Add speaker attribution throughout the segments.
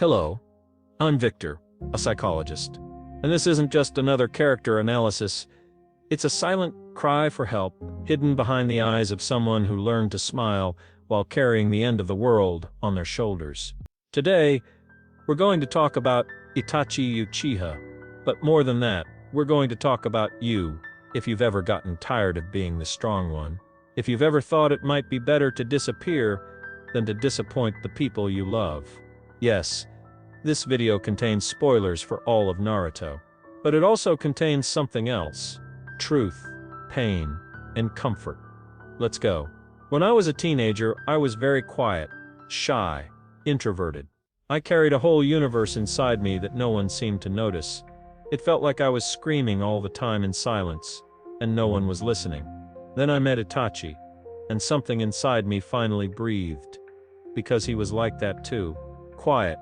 Speaker 1: Hello, I'm Victor, a psychologist. And this isn't just another character analysis, it's a silent cry for help, hidden behind the eyes of someone who learned to smile while carrying the end of the world on their shoulders. Today, we're going to talk about Itachi Uchiha, but more than that, we're going to talk about you, if you've ever gotten tired of being the strong one, if you've ever thought it might be better to disappear than to disappoint the people you love. Yes, this video contains spoilers for all of Naruto, but it also contains something else: truth, pain, and comfort. Let's go. When I was a teenager, I was very quiet, shy, introverted. I carried a whole universe inside me that no one seemed to notice. It felt like I was screaming all the time in silence, and no one was listening. Then I met Itachi, and something inside me finally breathed. Because he was like that too. Quiet,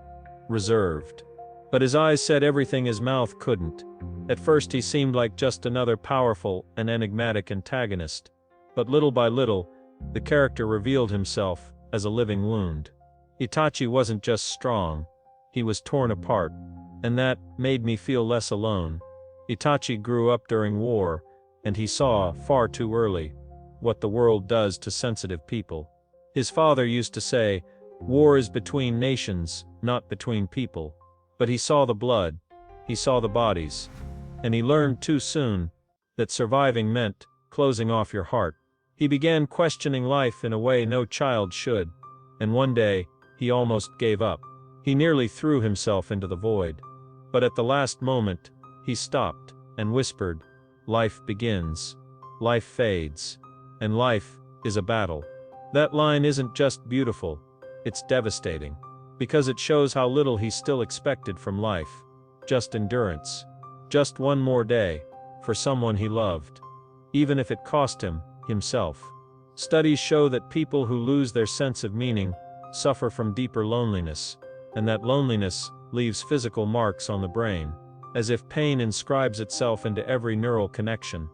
Speaker 1: reserved. But his eyes said everything his mouth couldn't. At first he seemed like just another powerful and enigmatic antagonist. But little by little, the character revealed himself as a living wound. Itachi wasn't just strong, he was torn apart, and that made me feel less alone. Itachi grew up during war, and he saw, far too early, what the world does to sensitive people. His father used to say, "War is between nations, not between people." But he saw the blood, he saw the bodies, and he learned too soon that surviving meant closing off your heart. He began questioning life in a way no child should, and one day, he almost gave up. He nearly threw himself into the void. But at the last moment, he stopped and whispered, "Life begins, life fades, and life is a battle." That line isn't just beautiful, it's devastating, because it shows how little he still expected from life. Just endurance. Just one more day, for someone he loved. Even if it cost him, himself. Studies show that people who lose their sense of meaning suffer from deeper loneliness, and that loneliness leaves physical marks on the brain, as if pain inscribes itself into every neural connection.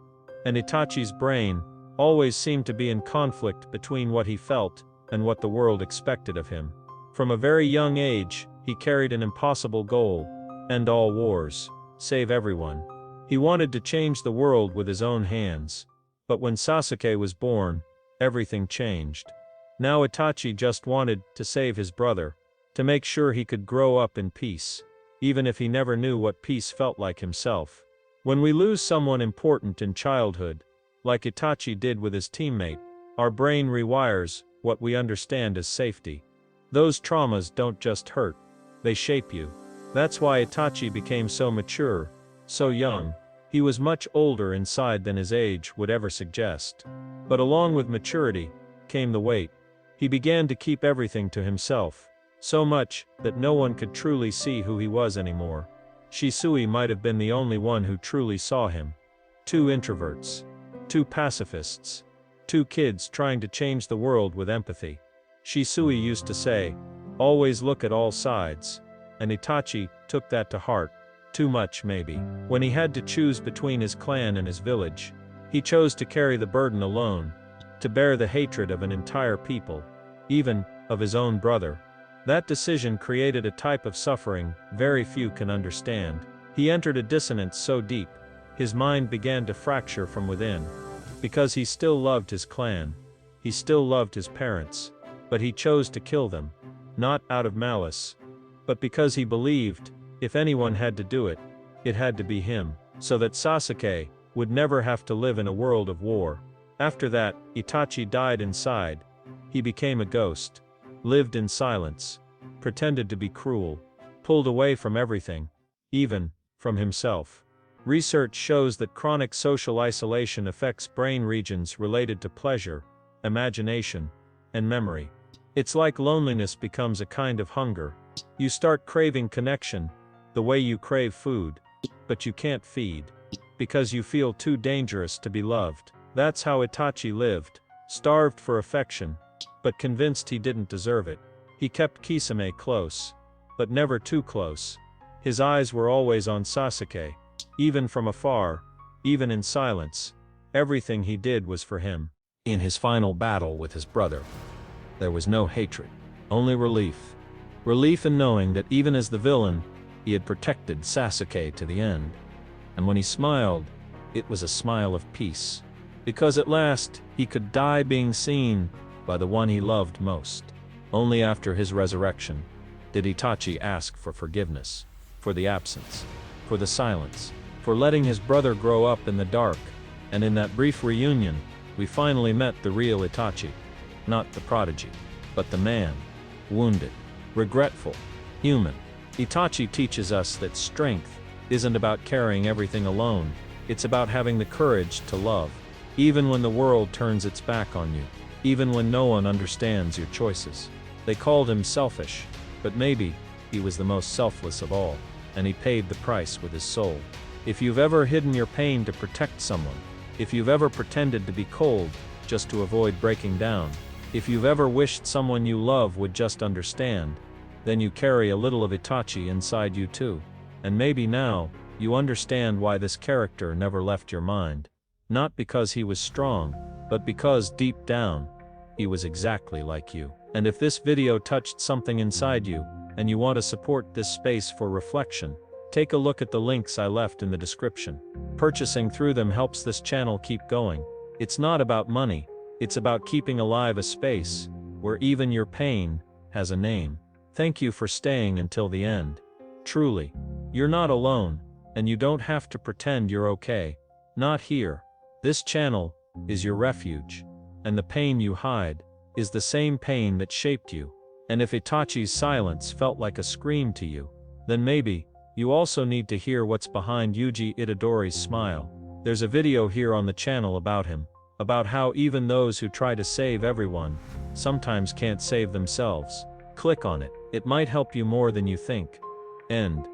Speaker 1: And Itachi's brain always seemed to be in conflict between what he felt and what the world expected of him. From a very young age, he carried an impossible goal: end all wars, save everyone. He wanted to change the world with his own hands. But when Sasuke was born, everything changed. Now Itachi just wanted to save his brother, to make sure he could grow up in peace, even if he never knew what peace felt like himself. When we lose someone important in childhood, like Itachi did with his teammate, our brain rewires what we understand as safety. Those traumas don't just hurt, they shape you. That's why Itachi became so mature, so young. He was much older inside than his age would ever suggest. But along with maturity came the weight. He began to keep everything to himself, so much that no one could truly see who he was anymore. Shisui might have been the only one who truly saw him. Two introverts, two pacifists, two kids trying to change the world with empathy. Shisui used to say, "Always look at all sides," and Itachi took that to heart. Too much, maybe. When he had to choose between his clan and his village, he chose to carry the burden alone, to bear the hatred of an entire people, even of his own brother. That decision created a type of suffering very few can understand. He entered a dissonance so deep, his mind began to fracture from within. Because he still loved his clan, he still loved his parents, but he chose to kill them, not out of malice, but because he believed, if anyone had to do it, it had to be him, so that Sasuke would never have to live in a world of war. After that, Itachi died inside. He became a ghost, lived in silence, pretended to be cruel, pulled away from everything, even from himself. Research shows that chronic social isolation affects brain regions related to pleasure, imagination, and memory. It's like loneliness becomes a kind of hunger. You start craving connection, the way you crave food, but you can't feed, because you feel too dangerous to be loved. That's how Itachi lived, starved for affection, but convinced he didn't deserve it. He kept Kisame close, but never too close. His eyes were always on Sasuke. Even from afar, even in silence, everything he did was for him. In his final battle with his brother, there was no hatred, only relief. relief in knowing that even as the villain, he had protected Sasuke to the end. And when he smiled, it was a smile of peace. Because at last, he could die being seen by the one he loved most. Only after his resurrection did Itachi ask for forgiveness, for the absence, for the silence, for letting his brother grow up in the dark, and in that brief reunion, we finally met the real Itachi. Not the prodigy, but the man, wounded, regretful, human. Itachi teaches us that strength isn't about carrying everything alone, it's about having the courage to love, even when the world turns its back on you, even when no one understands your choices. They called him selfish, but maybe he was the most selfless of all, and he paid the price with his soul. If you've ever hidden your pain to protect someone, if you've ever pretended to be cold just to avoid breaking down, if you've ever wished someone you love would just understand, then you carry a little of Itachi inside you too. And maybe now, you understand why this character never left your mind. Not because he was strong, but because deep down, he was exactly like you. And if this video touched something inside you, and you want to support this space for reflection, take a look at the links I left in the description. Purchasing through them helps this channel keep going. It's not about money, it's about keeping alive a space where even your pain has a name. Thank you for staying until the end. Truly, you're not alone, and you don't have to pretend you're okay. Not here. This channel is your refuge, and the pain you hide is the same pain that shaped you. And if Itachi's silence felt like a scream to you, then maybe you also need to hear what's behind Yuji Itadori's smile. There's a video here on the channel about him, about how even those who try to save everyone sometimes can't save themselves. Click on it. It might help you more than you think. End.